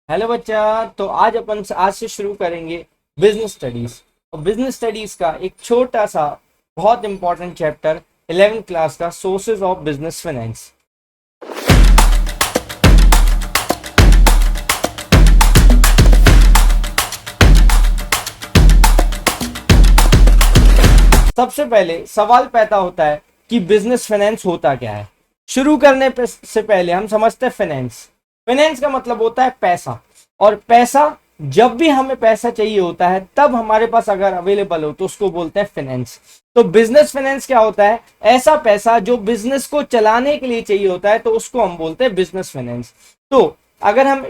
Hello बच्चा। तो आज से शुरू करेंगे बिजनेस स्टडीज। और बिजनेस स्टडीज का एक छोटा सा बहुत इंपॉर्टेंट चैप्टर 11th क्लास का सोर्सेज ऑफ बिजनेस फाइनेंस। सबसे पहले सवाल पैदा होता है कि बिजनेस फाइनेंस होता क्या है। शुरू करने से पहले हम समझते हैं फाइनेंस। फाइनेंस का मतलब होता है पैसा। और पैसा जब भी हमें पैसा चाहिए होता है तब हमारे पास अगर अवेलेबल हो तो उसको बोलते हैं फाइनेंस। तो बिजनेस फाइनेंस क्या होता है? ऐसा पैसा जो बिजनेस को चलाने के लिए चाहिए होता है तो उसको हम बोलते हैं बिजनेस फाइनेंस। तो अगर हम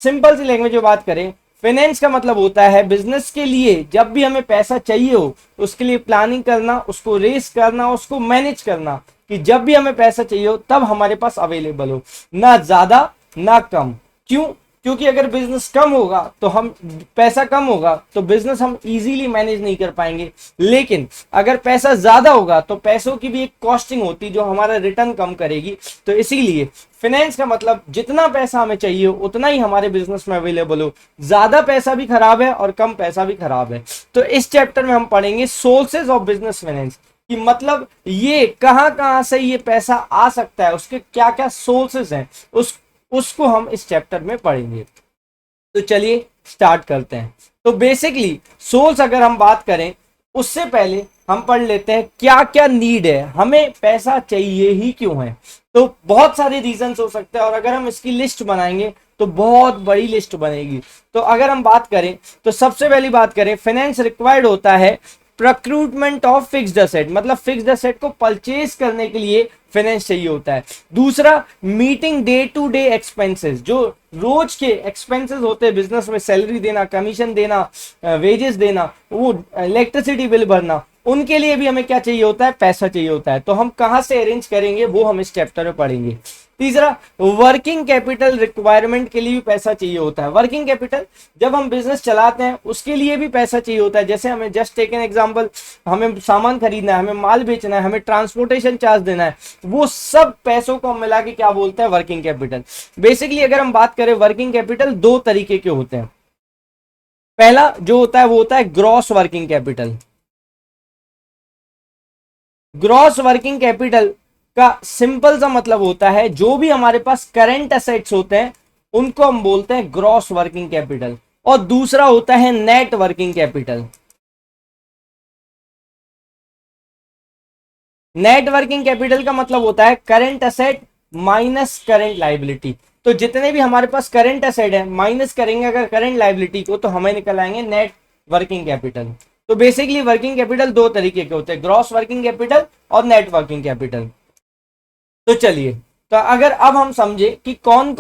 सिंपल सी लैंग्वेज में बात करें, फाइनेंस का मतलब होता है बिजनेस के लिए जब भी हमें पैसा चाहिए हो उसके लिए प्लानिंग करना, उसको रेस करना, उसको मैनेज करना कि जब भी हमें पैसा चाहिए हो तब हमारे पास अवेलेबल हो, ना ज्यादा ना कम। क्यों? क्योंकि अगर बिजनेस कम होगा तो हम पैसा कम होगा तो बिजनेस हम इजीली मैनेज नहीं कर पाएंगे। लेकिन अगर पैसा ज्यादा होगा तो पैसों की भी एक कॉस्टिंग होती जो हमारा रिटर्न कम करेगी। तो इसीलिए फाइनेंस का मतलब जितना पैसा हमें चाहिए हो उतना ही हमारे बिजनेस में अवेलेबल हो। ज्यादा पैसा भी खराब है और कम पैसा भी खराब है। तो इस चैप्टर में हम पढ़ेंगे सोर्सेज ऑफ बिजनेस फाइनेंस कि मतलब ये कहां कहां से ये पैसा आ सकता है, उसके क्या क्या सोर्सेज हैं, उसको हम इस चैप्टर में पढ़ेंगे। तो चलिए स्टार्ट करते हैं। तो बेसिकली सोर्स अगर हम बात करें उससे पहले हम पढ़ लेते हैं क्या क्या नीड है, हमें पैसा चाहिए ही क्यों है। तो बहुत सारे रीजंस हो सकते हैं और अगर हम इसकी लिस्ट बनाएंगे तो बहुत बड़ी लिस्ट बनेगी। तो अगर हम बात करें तो सबसे पहली बात करें, फाइनेंस रिक्वायर्ड होता है प्रोक्रूटमेंट ऑफ फिक्स्ड असेट, मतलब फिक्स्ड असेट को परचेज करने के लिए फाइनेंस चाहिए होता है। दूसरा, meeting day to day expenses, जो रोज के एक्सपेंसेस होते हैं बिजनेस में, सैलरी देना, कमीशन देना, वेजेस देना, वो इलेक्ट्रिसिटी बिल भरना, उनके लिए भी हमें क्या चाहिए होता है? पैसा चाहिए होता है। तो हम कहां से अरेंज करेंगे वो हम इस चैप्टर में पढ़ेंगे। तीसरा, वर्किंग कैपिटल रिक्वायरमेंट के लिए भी पैसा चाहिए होता है। वर्किंग कैपिटल जब हम बिजनेस चलाते हैं उसके लिए भी पैसा चाहिए होता है। जैसे हमें जस्ट टेक एन एग्जांपल, हमें सामान खरीदना है, हमें माल बेचना है, हमें ट्रांसपोर्टेशन चार्ज देना है, वो सब पैसों को हम मिला के क्या बोलते हैं? Working capital. बेसिकली अगर हम बात करें वर्किंग कैपिटल दो तरीके के होते हैं। पहला जो होता है वो होता है gross working capital. Gross working capital का सिंपल सा मतलब होता है जो भी हमारे पास करंट असेट्स होते हैं उनको हम बोलते हैं ग्रॉस वर्किंग कैपिटल। और दूसरा होता है net working capital. Net working capital का मतलब होता है current asset minus current liability. तो जितने भी हमारे पास करंट असेट है माइनस करेंगे अगर करंट लाइबिलिटी को तो हमें निकल आएंगे नेट वर्किंग कैपिटल। तो बेसिकली वर्किंग कैपिटल दो तरीके के होते हैं, ग्रॉस वर्किंग कैपिटल और नेट वर्किंग कैपिटल। तो चलिए, तो अगर अब हम समझे कि कौन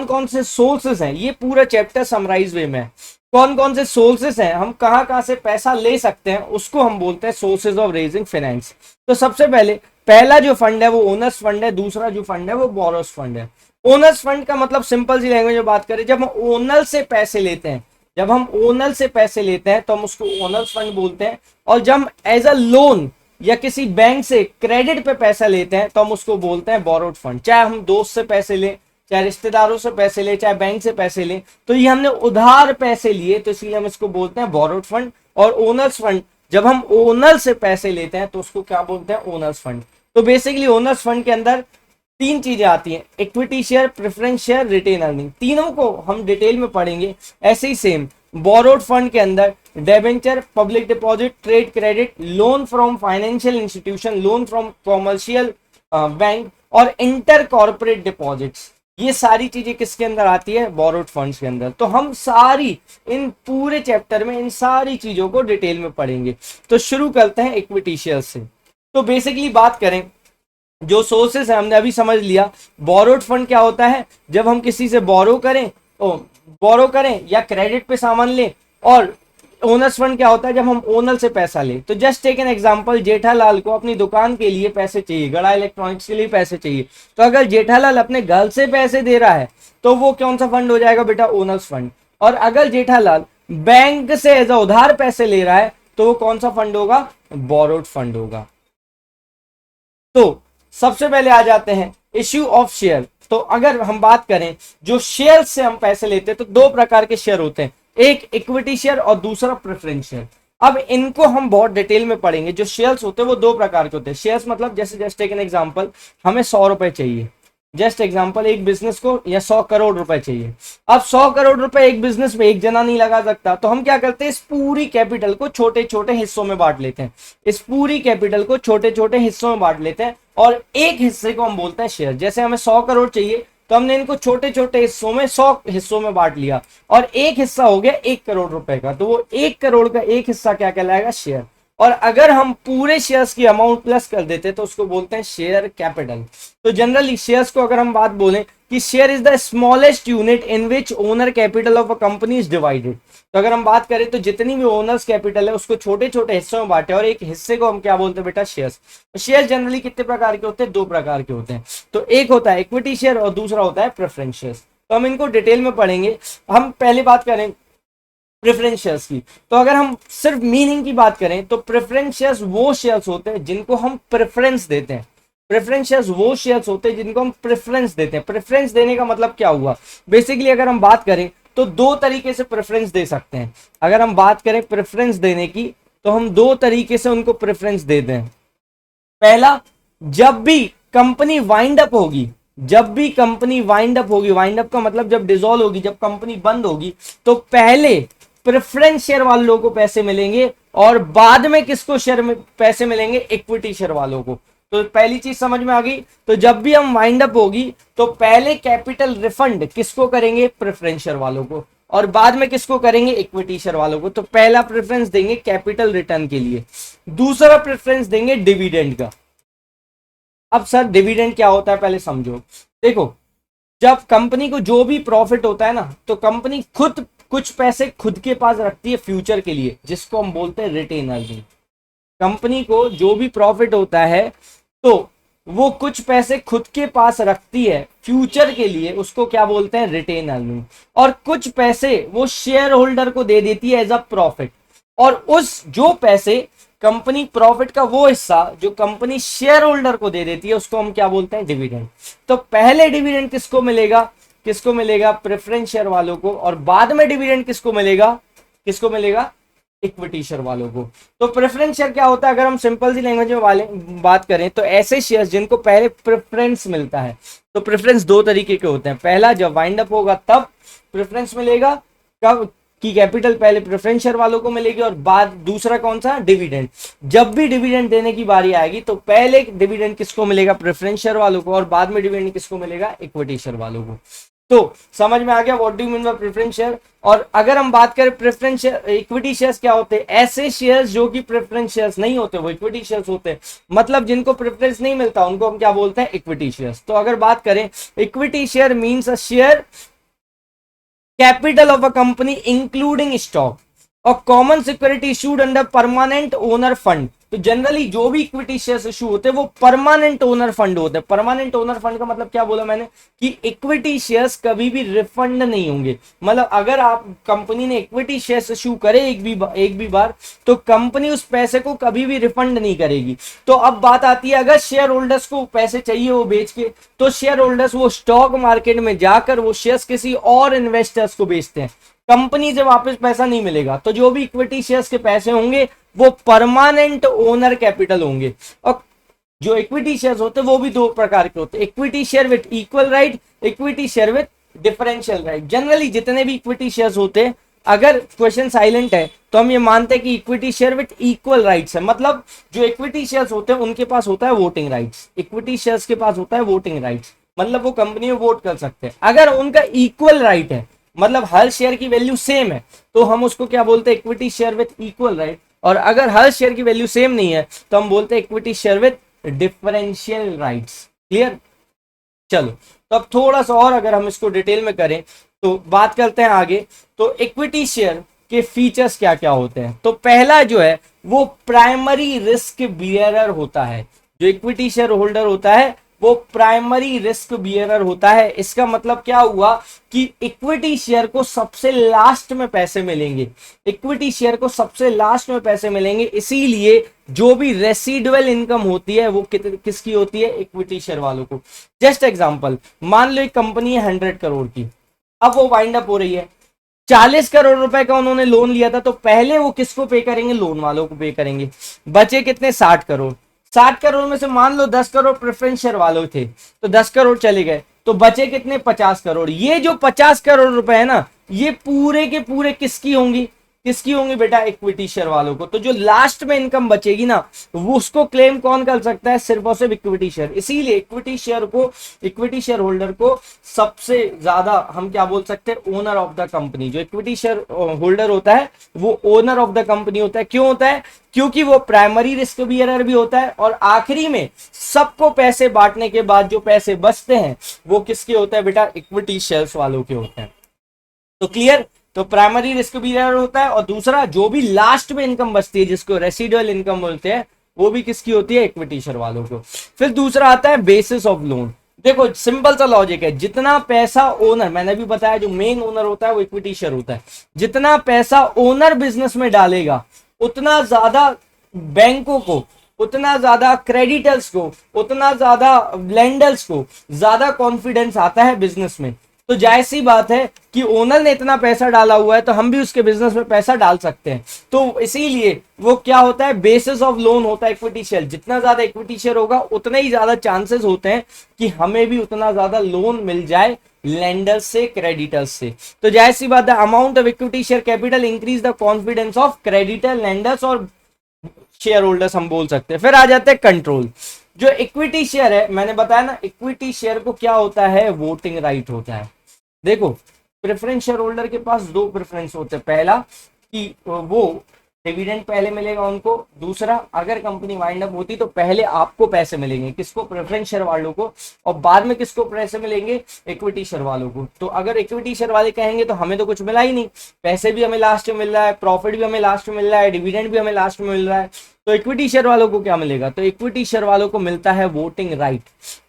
कौन से सोर्सेस हैं, ये पूरा चैप्टर समराइज वे में कौन कौन से सोर्सेस हैं, हम कहां कहां से पैसा ले सकते हैं, उसको हम बोलते हैं सोर्सेज ऑफ रेजिंग फाइनेंस। तो सबसे पहले पहला जो फंड है वो ओनर्स फंड है, दूसरा जो फंड है वो बोरोस फंड है। ओनर्स फंड का मतलब सिंपल सी लैंग्वेज में बात करें, जब हम ओनर से पैसे लेते हैं, जब हम ओनर से पैसे लेते हैं तो हम उसको ओनर्स फंड बोलते हैं। और जब हम एज अ लोन या किसी बैंक से क्रेडिट पे पैसा लेते हैं तो हम उसको बोलते हैं बोरोड फंड। चाहे हम दोस्त से पैसे लें, चाहे रिश्तेदारों से पैसे लें, चाहे बैंक से पैसे लें, तो ये हमने उधार पैसे लिए तो इसलिए हम इसको बोलते हैं बोरोड फंड। और ओनर्स फंड, जब हम ओनर से पैसे लेते हैं तो उसको क्या बोलते हैं? Owners fund. तो बेसिकली ओनर्स फंड के अंदर तीन चीजें आती हैं, equity share, preference share, retain earning. तीनों को हम डिटेल में पढ़ेंगे। ऐसे ही सेम बोरोड फंड के अंदर debenture, public deposit, trade credit, loan from financial institution, loan from commercial bank और इंटर कॉर्पोरेट डिपॉजिट्स, ये सारी चीजें किसके अंदर आती है? बोरोड फंड्स के अंदर। तो हम सारी इन पूरे चैप्टर में इन सारी चीजों को डिटेल में पढ़ेंगे। तो शुरू करते हैं इक्विटी शेयर से। तो बेसिकली बात करें, जो सोर्सेस है हमने अभी समझ लिया। बोरोड फंड क्या होता है? जब हम किसी से बोरो करें या क्रेडिट पे सामान लें। और ओनर्स फंड क्या होता है? जब हम ओनर से पैसा लें। तो just take an example, Jethalal को अपनी दुकान के लिए पैसे चाहिए, गड़ा इलेक्ट्रॉनिक्स के लिए पैसे चाहिए। तो अगर जेठालाल अपने घर से पैसे दे रहा है तो वो कौन सा फंड हो जाएगा बेटा? Owner's fund. और अगर जेठालाल बैंक से एज उधार पैसे ले रहा है तो वो कौन सा फंड होगा? बोरोड फंड होगा। तो सबसे पहले आ जाते हैं इश्यू ऑफ शेयर। तो अगर हम बात करें जो शेयर से हम पैसे लेते हैं तो दो प्रकार के शेयर होते हैं, एक इक्विटी शेयर और दूसरा प्रेफरेंस शेयर। अब इनको हम बहुत डिटेल में पढ़ेंगे। जो शेयर्स होते हैं वो दो प्रकार के होते हैं। शेयर्स मतलब जैसे जस्ट टेक एन एग्जांपल, हमें 100 रुपए चाहिए, जस्ट एग्जांपल एक बिजनेस को, या 100 करोड़ रुपए चाहिए। अब 100 करोड़ रुपए एक बिजनेस में एक जना नहीं लगा सकता, तो हम क्या करते हैं, इस पूरी कैपिटल को छोटे छोटे हिस्सों में बांट लेते हैं। इस पूरी कैपिटल को छोटे छोटे हिस्सों में बांट लेते हैं और एक हिस्से को हम बोलते हैं शेयर। जैसे हमें 100 करोड़ चाहिए तो हमने इनको छोटे छोटे हिस्सों में 100 हिस्सों में बांट लिया और एक हिस्सा हो गया 1 करोड़ रुपए का, तो वो 1 करोड़ का एक हिस्सा क्या कहलाएगा, शेयर। और अगर हम पूरे शेयर्स की अमाउंट प्लस कर देते तो उसको बोलते हैं शेयर कैपिटल। तो जनरली शेयर्स को अगर हम बात बोलें कि share is the smallest unit in which owner capital of a company is divided. तो अगर हम बात करें तो जितनी भी ओनर्स कैपिटल है उसको छोटे छोटे हिस्सों में बांटे और एक हिस्से को हम क्या बोलते हैं बेटा, शेयर्स। शेयर जनरली कितने प्रकार के होते हैं, दो प्रकार के होते हैं। तो एक होता है इक्विटी शेयर और दूसरा होता है प्रेफरेंस शेयर्स। तो हम इनको डिटेल में पढ़ेंगे। हम पहले बात करें प्रेफरेंस शेयर्स की। तो अगर हम सिर्फ मीनिंग की बात करें तो प्रेफरेंस शेयर्स वो शेयर्स होते हैं जिनको हम प्रेफरेंस देते हैं। प्रेफरेंस शेयर्स वो शेयर्स होते हैं जिनको हम प्रेफरेंस देते हैं। प्रेफरेंस देने का मतलब क्या हुआ, बेसिकली अगर हम बात करें तो दो तरीके से प्रेफरेंस दे सकते हैं। अगर हम बात करें प्रेफरेंस देने की तो हम दो तरीके से उनको प्रेफरेंस दे दें। पहला, जब भी कंपनी वाइंड अप होगी, जब भी कंपनी वाइंड अप होगी, वाइंड अप का मतलब जब डिसॉल्व होगी, जब कंपनी बंद होगी, तो पहले प्रेफरेंस शेयर वाले लोगों को पैसे मिलेंगे और बाद में किसको शेयर में पैसे मिलेंगे, इक्विटी शेयर वालों को। तो पहली चीज समझ में आ गई। तो जब भी हम वाइंड अप होगी तो पहले कैपिटल रिफंड किसको करेंगे, प्रेफरेंस शेयर वालों को, और बाद में किसको करेंगे, इक्विटी शेयर वालों को। तो पहला प्रेफरेंस देंगे कैपिटल रिटर्न के लिए, दूसरा प्रेफरेंस देंगे डिविडेंड का। अब सर डिविडेंड क्या होता है पहले समझो। देखो, जब कंपनी को जो भी प्रॉफिट होता है ना, तो कंपनी खुद कुछ पैसे खुद के पास रखती है फ्यूचर के लिए, जिसको हम बोलते हैं रिटेन अर्निंग। कंपनी को जो भी प्रॉफिट होता है तो वो कुछ पैसे खुद के पास रखती है फ्यूचर के लिए, उसको क्या बोलते हैं, रिटेन अर्निंग। और कुछ पैसे वो शेयर होल्डर को दे देती है एज अ प्रॉफिट, और उस जो पैसे कंपनी प्रॉफिट का वो हिस्सा जो कंपनी शेयर होल्डर को दे देती है उसको हम क्या बोलते हैं, डिविडेंड। तो पहले डिविडेंड किसको मिलेगा, किसको मिलेगा, प्रेफरेंस शेयर वालों को, और बाद में डिविडेंड किसको मिलेगा, किसको मिलेगा, इक्विटी शेयर वालों को। तो प्रेफरेंस शेयर क्या होता है, अगर हम सिंपल सी लैंग्वेज में वाले बात करें तो ऐसे शेयर्स जिनको पहले प्रेफरेंस मिलता है। तो प्रेफरेंस दो तरीके के होते हैं, पहला जब वाइंड अप होगा तब प्रेफरेंस मिलेगा, कब की कैपिटल पहले प्रेफरेंस शेयर वालों को मिलेगी, और बाद दूसरा कौन सा, डिविडेंड। जब भी डिविडेंड देने की बारी आएगी तो पहले डिविडेंड किसको मिलेगा, प्रेफरेंस शेयर वालों को, और बाद में डिविडेंड किसको मिलेगा, इक्विटी शेयर वालों को। तो समझ में आ गया what do you mean by preference share. और अगर हम बात करें प्रेफरेंस शेयर, इक्विटी शेयर्स क्या होते हैं, ऐसे शेयर्स जो कि प्रेफरेंस शेयर्स नहीं होते वो इक्विटी शेयर्स होते हैं, मतलब जिनको प्रेफरेंस नहीं मिलता उनको हम क्या बोलते हैं, इक्विटी शेयर्स। तो अगर बात करें equity share means a share capital of a company including stock और common security issued under permanent owner fund. तो जनरली जो भी इक्विटी शेयर्स इशू होते हैं वो परमानेंट ओनर फंड होते हैं। परमानेंट ओनर फंड का मतलब क्या बोला मैंने, कि इक्विटी शेयर्स कभी भी रिफंड नहीं होंगे। मतलब अगर आप कंपनी ने इक्विटी शेयर्स इशू करे एक भी बार तो कंपनी उस पैसे को कभी भी रिफंड नहीं करेगी। तो अब बात आती है, अगर शेयर होल्डर्स को पैसे चाहिए वो बेच के, तो शेयर होल्डर्स वो स्टॉक मार्केट में जाकर वो शेयर्स किसी और इन्वेस्टर्स को बेचते हैं, कंपनी से वापस पैसा नहीं मिलेगा। तो जो भी इक्विटी शेयर्स के पैसे होंगे वो परमानेंट ओनर कैपिटल होंगे। और जो इक्विटी शेयर्स होते हैं वो भी दो प्रकार के होते हैं, equity share with equal right, equity share with differential right. Generally जितने भी इक्विटी शेयर्स होते हैं, अगर क्वेश्चन साइलेंट है तो हम ये मानते हैं कि equity share with equal rights है। मतलब जो इक्विटी शेयर्स होते हैं उनके पास होता है वोटिंग राइट्स, इक्विटी शेयर्स के पास होता है वोटिंग राइट्स, मतलब वो कंपनी में वोट कर सकते हैं। अगर उनका इक्वल राइट है, मतलब हर शेयर की वैल्यू सेम है, तो हम उसको क्या बोलते हैं, equity share with equal right. और अगर हर शेयर की वैल्यू सेम नहीं है तो हम बोलते हैं equity share with differential rights. Clear, चलो तो अब थोड़ा सा और अगर हम इसको डिटेल में करें तो बात करते हैं आगे। तो इक्विटी शेयर के फीचर्स क्या क्या होते हैं। तो पहला जो है वो प्राइमरी रिस्क बियरर होता है। जो इक्विटी शेयर होल्डर होता है वो प्राइमरी रिस्क बियरर होता है। इसका मतलब क्या हुआ कि इक्विटी शेयर को सबसे लास्ट में पैसे मिलेंगे, इक्विटी शेयर को सबसे लास्ट में पैसे मिलेंगे, इसीलिए जो भी रेसिडुअल इनकम होती है वो किसकी होती है, इक्विटी शेयर वालों को। जस्ट एग्जांपल, मान लो एक कंपनी है 100 करोड़ की, अब वो वाइंड अप हो रही है, 40 करोड़ रुपए का उन्होंने लोन लिया था, तो पहले वो किसको पे करेंगे, लोन वालों को पे करेंगे। बचे कितने, 60 करोड़। 60 करोड़ में से मान लो 10 करोड़ प्रेफरेंस शेयर वालों थे, तो 10 करोड़ चले गए, तो बचे कितने, 50 करोड़। ये जो 50 करोड़ रुपए है ना, ये पूरे के पूरे किसकी होंगी, किसकी होंगी बेटा, इक्विटी शेयर वालों को। तो जो लास्ट में इनकम बचेगी ना, वो उसको क्लेम कौन कर सकता है, सिर्फ और सिर्फ इक्विटी शेयर। इसीलिए इक्विटी शेयर को, इक्विटी शेयर होल्डर को सबसे ज्यादा हम क्या बोल सकते हैं, ओनर ऑफ द कंपनी। जो इक्विटी शेयर होल्डर होता है वो ओनर ऑफ द कंपनी होता है। क्यों होता है, क्योंकि वो प्राइमरी रिस्क बियरर भी होता है, और आखिरी में सबको पैसे बांटने के बाद जो पैसे बचते हैं वो किसके होते हैं बेटा, इक्विटी शेयर्स वालों के होते हैं। तो क्लियर, तो प्राइमरी रिस्क बियरर होता है, और दूसरा जो भी लास्ट में इनकम बचती है जिसको रेसिडुअल इनकम बोलते हैं, वो भी किसकी होती है, इक्विटी शेयर वालों को। फिर दूसरा आता है बेसिस ऑफ लोन। देखो सिंपल सा लॉजिक है, जितना पैसा ओनर, मैंने भी बताया जो मेन ओनर होता है वो इक्विटी शेयर होता है, जितना पैसा ओनर बिजनेस में डालेगा उतना ज्यादा बैंकों को, उतना ज्यादा क्रेडिटर्स को, उतना ज्यादा लेंडर्स को ज्यादा कॉन्फिडेंस आता है बिजनेस में। तो जायज सी बात है कि ओनर ने इतना पैसा डाला हुआ है तो हम भी उसके बिजनेस में पैसा डाल सकते हैं। तो इसीलिए वो क्या होता है, बेसिस ऑफ लोन होता है इक्विटी शेयर। जितना ज्यादा इक्विटी शेयर होगा उतने ही ज्यादा चांसेस होते हैं कि हमें भी उतना ज्यादा लोन मिल जाए लेंडर्स से, क्रेडिटर्स से। तो जायज सी बात है, amount of equity share capital increase the confidence of creditor, lenders और शेयर होल्डर्स हम बोल सकते हैं। फिर आ जाते हैं कंट्रोल। जो इक्विटी शेयर है, मैंने बताया ना, इक्विटी शेयर को क्या होता है, वोटिंग राइट होता है। देखो प्रेफरेंस शेयर होल्डर के पास दो प्रेफरेंस होते हैं, पहला कि वो डिविडेंड पहले मिलेगा उनको, दूसरा अगर कंपनी वाइंड अप होती तो पहले आपको पैसे मिलेंगे, किसको, प्रेफरेंस शेयर वालों को, और बाद में किसको पैसे मिलेंगे, इक्विटी शेयर वालों को। तो अगर इक्विटी शेयर वाले कहेंगे तो हमें तो कुछ मिला ही नहीं, पैसे भी हमें लास्ट में मिल रहा है, प्रॉफिट भी हमें लास्ट में मिल रहा है, डिविडेंड भी हमें लास्ट में मिल रहा है, तो इक्विटी शेयर वालों को क्या मिलेगा, तो इक्विटी शेयर वालों को मिलता है वोटिंग राइट।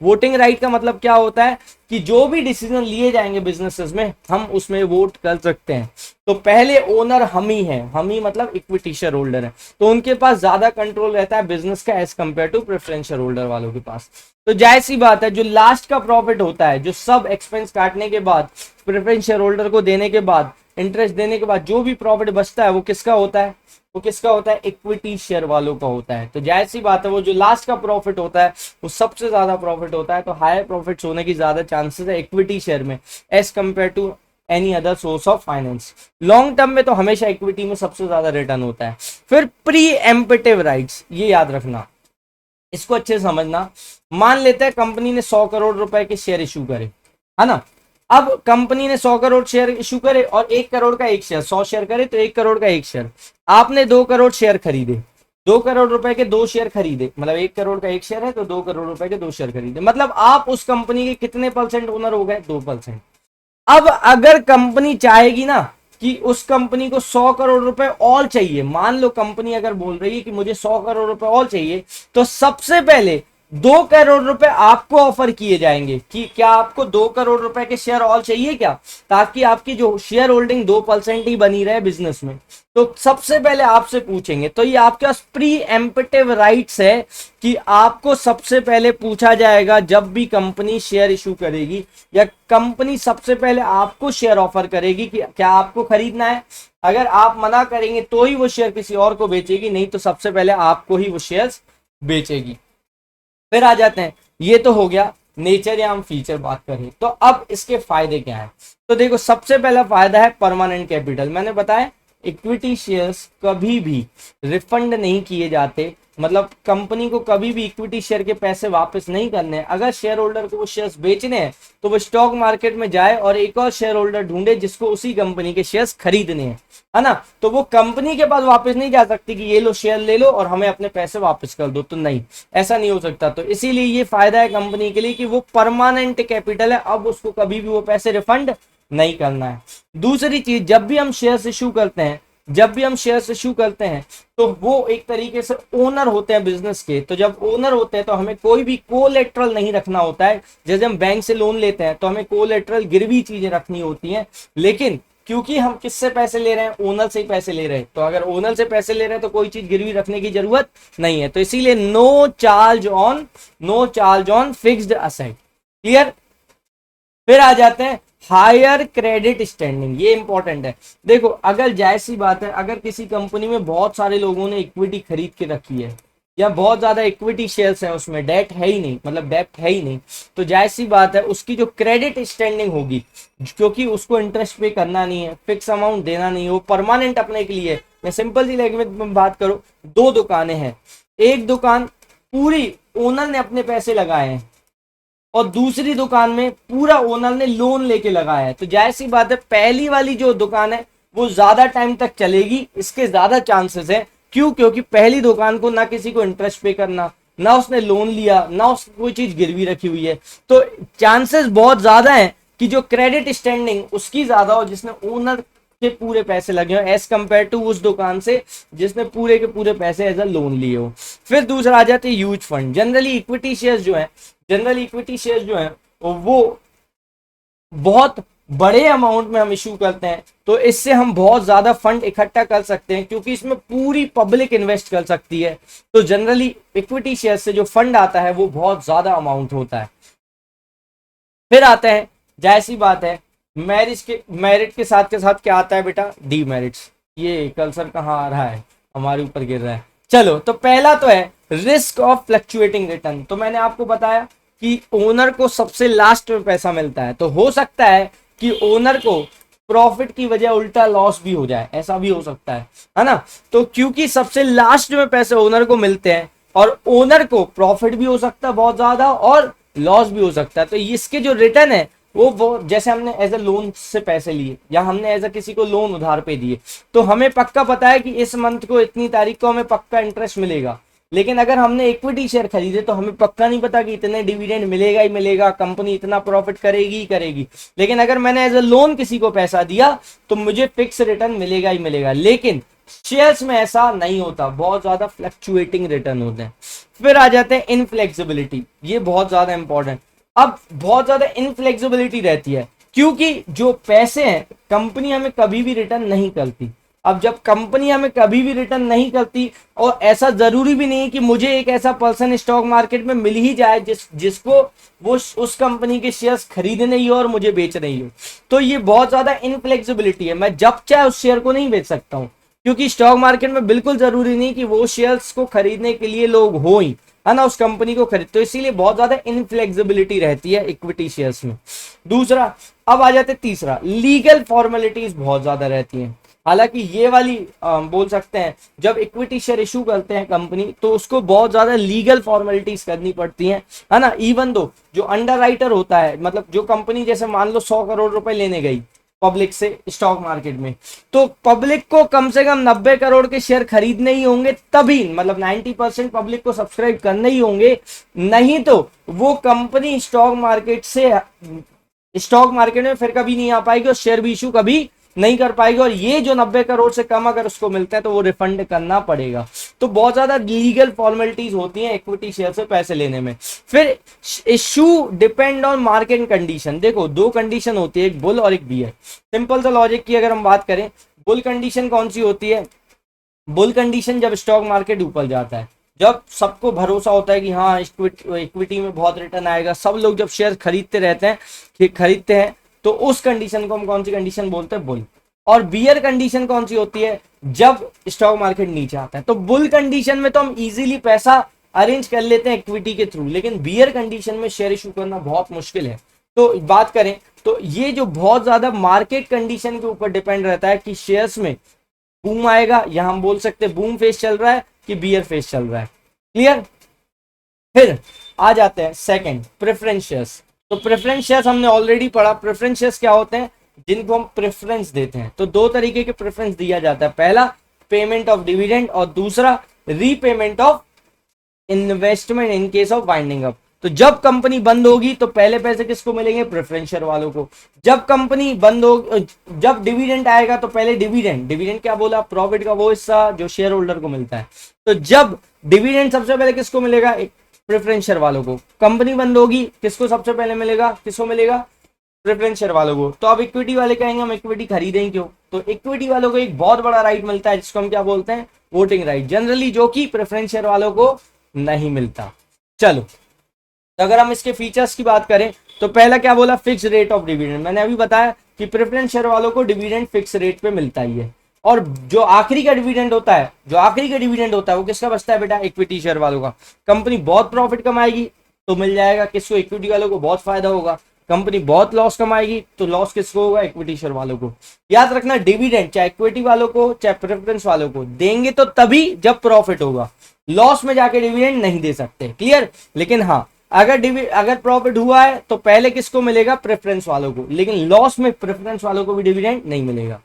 वोटिंग राइट का मतलब क्या होता है कि जो भी डिसीजन लिए जाएंगे बिजनेसेस में हम उसमें वोट कर सकते हैं। तो पहले ओनर हम ही हैं, हम ही मतलब इक्विटी शेयर होल्डर है, तो उनके पास ज्यादा कंट्रोल रहता है बिजनेस का as compare to preference share holder वालों के पास। तो जायज सी बात है, जो लास्ट का प्रॉफिट होता है, जो सब एक्सपेंस काटने के बाद, प्रेफरेंस शेयर होल्डर को देने के बाद, इंटरेस्ट देने के बाद जो भी प्रॉफिट बचता है वो किसका होता है, वो किसका होता है, इक्विटी शेयर वालों का होता है। तो जायज सी बात है, वो जो लास्ट का प्रॉफिट होता है वो सबसे ज्यादा प्रॉफिट होता है, तो हायर प्रॉफिट्स होने की ज्यादा चांसेस है इक्विटी शेयर में as compare to any other source of finance. Long term में तो हमेशा इक्विटी में सबसे ज्यादा रिटर्न होता है। फिर प्री एम्पिटिव राइट्स, ये याद रखना, इसको अच्छे से समझना। मान लेते हैं कंपनी ने 100 करोड़ रुपए के शेयर इशू करे, है ना। अब कंपनी ने 100 करोड़ शेयर इशू करे और 1 करोड़ का एक शेयर, 100 शेयर करे तो 1 करोड़ का एक शेयर। आपने 2 करोड़ शेयर खरीदे, 2 करोड़ रुपए के 2 शेयर खरीदे, मतलब 1 करोड़ का एक शेयर है तो 2 करोड़ रुपए के 2 शेयर खरीदे, मतलब आप उस कंपनी के कितने परसेंट ओनर हो गए, 2%। अब अगर कंपनी चाहेगी ना कि उस कंपनी को 100 करोड़ रुपए और चाहिए, मान लो कंपनी अगर बोल रही है कि मुझे 100 करोड़ रुपए और चाहिए, तो सबसे पहले 2 करोड़ रुपए आपको ऑफर किए जाएंगे कि क्या आपको 2 करोड़ रुपए के शेयर और चाहिए क्या, ताकि आपकी जो शेयर होल्डिंग 2% ही बनी रहे बिजनेस में। तो सबसे पहले आपसे पूछेंगे, तो ये आपके पास प्री एम्पिटिव राइट्स है कि आपको सबसे पहले पूछा जाएगा जब भी कंपनी शेयर इशू करेगी या कंपनी सबसे पहले आपको शेयर ऑफर करेगी कि क्या आपको खरीदना है। अगर आप मना करेंगे तो ही वो शेयर किसी और को बेचेगी, नहीं तो सबसे पहले आपको ही वो शेयर्स बेचेगी। फिर आ जाते हैं, ये तो हो गया नेचर या हम फीचर बात करें, तो अब इसके फायदे क्या है। तो देखो सबसे पहला फायदा है परमानेंट कैपिटल। मैंने बताया इक्विटी शेयर्स कभी भी रिफंड नहीं किए जाते, मतलब कंपनी को कभी भी इक्विटी शेयर के पैसे वापस नहीं करने हैं। अगर शेयर होल्डर को वो शेयर्स बेचने हैं तो वो स्टॉक मार्केट में जाए और एक और शेयर होल्डर ढूंढे जिसको उसी कंपनी के शेयर्स खरीदने हैं, है ना। तो वो कंपनी के पास वापस नहीं जा सकती कि ये लो शेयर ले लो और हमें अपने पैसे वापस कर दो, तो नहीं, ऐसा नहीं हो सकता। तो इसीलिए ये फायदा है कंपनी के लिए कि वो परमानेंट कैपिटल है, अब उसको कभी भी वो पैसे रिफंड नहीं करना है। दूसरी चीज, जब भी हम शेयर्स इशू करते हैं जब भी हम शेयर्स इशू करते हैं तो वो एक तरीके से ओनर होते हैं बिजनेस के। तो जब ओनर होते हैं तो हमें कोई भी कोलेटरल नहीं रखना होता है। जैसे हम बैंक से लोन लेते हैं तो हमें कोलेटरल गिरवी चीजें रखनी होती हैं, लेकिन क्योंकि हम किससे पैसे ले रहे हैं, ओनर से ही पैसे ले रहे हैं, तो अगर ओनर से पैसे ले रहे हैं तो कोई चीज गिरवी रखने की जरूरत नहीं है। तो इसीलिए no charge on fixed asset. Clear. फिर आ जाते हैं हायर क्रेडिट स्टैंडिंग, ये इंपॉर्टेंट है। देखो अगर जायज सी बात है, अगर किसी कंपनी में बहुत सारे लोगों ने इक्विटी खरीद के रखी है या बहुत ज्यादा इक्विटी शेयर्स है, उसमें डेट है ही नहीं, मतलब डेब्ट है ही नहीं, तो जायज सी बात है उसकी जो क्रेडिट स्टैंडिंग होगी, क्योंकि उसको इंटरेस्ट पे करना नहीं है, फिक्स अमाउंट देना नहीं है, वो परमानेंट अपने के लिए। मैं सिंपल सी लैंग्वेज में बात करूं, दो दुकानें हैं, एक दुकान पूरी ओनर ने अपने पैसे लगाए हैं और दूसरी दुकान में पूरा ओनर ने लोन लेके लगाया है, तो जाहिर सी बात है पहली वाली जो दुकान है वो ज्यादा टाइम तक चलेगी, इसके ज्यादा चांसेस है। क्यों? क्योंकि पहली दुकान को ना किसी को इंटरेस्ट पे करना, ना उसने लोन लिया, ना उसकी कोई चीज गिरवी रखी हुई है, तो चांसेस बहुत ज्यादा है कि जो क्रेडिट स्टैंडिंग उसकी ज्यादा हो, जिसने ओनर के पूरे पैसे लगे हो एज कंपेयर टू उस दुकान से जिसने पूरे के पूरे पैसे एज अ लोन लिए हो। फिर दूसरा आ जाते हैं huge fund. Generally equity shares जो है वो बहुत बड़े अमाउंट में हम इशू करते हैं, तो इससे हम बहुत ज्यादा फंड इकट्ठा कर सकते हैं, क्योंकि इसमें पूरी पब्लिक इन्वेस्ट कर सकती है। तो जनरली इक्विटी शेयर से जो फंड आता है वो बहुत ज्यादा अमाउंट होता है। फिर आते हैं, जाहिर सी बात है, मेरिट के साथ क्या आता है बेटा? डीमेरिट्स। ये कर्सर कहाँ आ रहा है? हमारे ऊपर गिर रहा है। चलो, तो पहला तो है रिस्क ऑफ फ्लक्चुएटिंग रिटर्न। तो मैंने आपको बताया कि ओनर को सबसे लास्ट में पैसा मिलता है, तो हो सकता है कि ओनर को प्रॉफिट की वजह उल्टा लॉस भी हो जाए, ऐसा भी हो सकता है ना। तो क्योंकि सबसे लास्ट में पैसे ओनर को मिलते हैं और ओनर को प्रॉफिट भी हो सकता है बहुत ज्यादा और लॉस भी हो सकता है, तो इसके जो रिटर्न है वो जैसे हमने एज अ लोन से पैसे लिए या हमने एज अ किसी को लोन उधार पे दिए, तो हमें पक्का पता है कि इस मंथ को इतनी तारीख को हमें पक्का इंटरेस्ट मिलेगा। लेकिन अगर हमने इक्विटी शेयर खरीदे तो हमें पक्का नहीं पता कि इतने डिविडेंड मिलेगा ही मिलेगा, कंपनी इतना प्रॉफिट करेगी ही करेगी। लेकिन अगर मैंने एज अ लोन किसी को पैसा दिया तो मुझे फिक्स रिटर्न मिलेगा ही मिलेगा। लेकिन शेयर्स में ऐसा नहीं होता, बहुत ज्यादा फ्लक्चुएटिंग रिटर्न होते हैं। फिर आ जाते हैं इनफ्लेक्सिबिलिटी, ये बहुत ज्यादा इंपॉर्टेंट। अब बहुत ज्यादा इनफ्लेक्सिबिलिटी रहती है, क्योंकि जो पैसे हैं कंपनी हमें कभी भी रिटर्न नहीं करती। अब जब कंपनी हमें कभी भी रिटर्न नहीं करती, और ऐसा जरूरी भी नहीं है कि मुझे एक ऐसा पर्सन स्टॉक मार्केट में मिल ही जाए जिसको वो उस कंपनी के शेयर्स खरीदने ही हो और मुझे बेचने ही हो, तो ये बहुत ज्यादा इनफ्लेक्सिबिलिटी है। मैं जब चाहे उस शेयर को नहीं बेच सकता हूं, क्योंकि स्टॉक मार्केट में बिल्कुल जरूरी नहीं कि वो शेयर्स को खरीदने के लिए लोग हो ही, है ना, उस कंपनी को खरीद, तो इसीलिए बहुत ज्यादा इनफ्लेक्सिबिलिटी रहती है इक्विटी शेयर्स में। दूसरा, अब आ जाते तीसरा, लीगल फॉर्मेलिटीज बहुत ज्यादा रहती हैं। हालांकि ये वाली बोल सकते हैं, जब इक्विटी शेयर इशू करते हैं कंपनी तो उसको बहुत ज्यादा लीगल फॉर्मेलिटीज करनी पड़ती हैं, है ना। इवन दो जो अंडरराइटर होता है, मतलब जो कंपनी जैसे मान लो 100 करोड़ रुपए लेने गई पब्लिक से स्टॉक मार्केट में, तो पब्लिक को कम से कम 90 करोड़ के शेयर खरीदने ही होंगे, तभी मतलब 90% पब्लिक को सब्सक्राइब करने ही होंगे, नहीं तो वो कंपनी स्टॉक मार्केट में फिर कभी नहीं आ पाएगी और शेयर भी इशू कभी नहीं कर पाएगी। और ये जो 90 करोड़ से कम अगर उसको मिलता है तो वो रिफंड करना पड़ेगा। तो बहुत ज्यादा लीगल फॉर्मेलिटीज होती हैं इक्विटी शेयर से पैसे लेने में। फिर issue depend on market condition. देखो दो कंडीशन होती है, एक बुल और एक बियर। सिंपल सा लॉजिक की अगर हम बात करें, बुल कंडीशन कौन सी होती है? बुल कंडीशन जब स्टॉक मार्केट ऊपर जाता है, जब सबको भरोसा होता है कि हाँ इक्विटी में बहुत रिटर्न आएगा, सब लोग जब शेयर खरीदते हैं तो उस कंडीशन को हम कौन सी कंडीशन बोलते हैं? बुल। और बियर कंडीशन कौन सी होती है? जब स्टॉक मार्केट नीचे आता है। तो बुल कंडीशन में तो हम इजीली पैसा अरेंज कर लेते हैं इक्विटी के थ्रू, लेकिन बियर कंडीशन में शेयर इशू करना बहुत मुश्किल है। तो बात करें तो ये जो बहुत ज्यादा मार्केट कंडीशन के ऊपर डिपेंड रहता है कि शेयर्स में बूम आएगा, या हम बोल सकते हैं बूम फेज चल रहा है कि बियर फेज चल रहा है। क्लियर। फिर आ जाते हैं सेकंड, प्रेफरेंस शेयर्स। तो प्रेफरेंस शेयर्स हमने ऑलरेडी पढ़ा। प्रेफरेंस शेयर्स क्या होते हैं? जिनको हम प्रेफरेंस देते हैं। तो दो तरीके के प्रेफरेंस दिया जाता है, पहला पेमेंट ऑफ डिविडेंड और दूसरा repayment of investment in case of winding up. तो जब कंपनी बंद होगी तो पहले पैसे किसको मिलेंगे? प्रेफरेंस शेयर वालों को। जब कंपनी बंद हो, जब डिविडेंड आएगा तो पहले डिविडेंड क्या बोला? प्रॉफिट का वो हिस्सा जो शेयर होल्डर को मिलता है। तो जब डिविडेंड सबसे पहले किसको मिलेगा? प्रेफरेंस शेयर वालों को। कंपनी बंद होगी, किसको सबसे पहले मिलेगा? किसको मिलेगा? प्रेफरेंस शेयर वालों को। तो अब इक्विटी वाले कहेंगे हम इक्विटी खरीदें क्यों? तो इक्विटी वालों को एक बहुत बड़ा राइट मिलता है जिसको हम क्या बोलते हैं? वोटिंग राइट, जनरली, जो कि प्रेफरेंस शेयर वालों को नहीं मिलता। चलो, तो अगर हम इसके फीचर्स की बात करें तो पहला क्या बोला? Fix rate of dividend. मैंने अभी बताया कि प्रेफरेंस शेयर वालों को डिविडेंड फिक्स रेट पे मिलता ही है। और जो आखिरी का डिविडेंड होता है वो किसका बचता है बेटा? इक्विटी शेयर वालों का। कंपनी बहुत प्रॉफिट कमाएगी तो मिल जाएगा किसको? इक्विटी वालों को बहुत फायदा होगा। कंपनी बहुत लॉस कमाएगी तो लॉस किसको होगा? इक्विटी शेयर वालों को। याद रखना, डिविडेंड चाहे इक्विटी वालों को चाहे प्रेफरेंस वालों को देंगे तो तभी जब प्रॉफिट होगा। लॉस में जाके डिविडेंड नहीं दे सकते, क्लियर? लेकिन हाँ, अगर प्रॉफिट हुआ है तो पहले किसको मिलेगा? प्रेफरेंस वालों को। लेकिन लॉस में प्रेफरेंस वालों को भी डिविडेंड नहीं मिलेगा।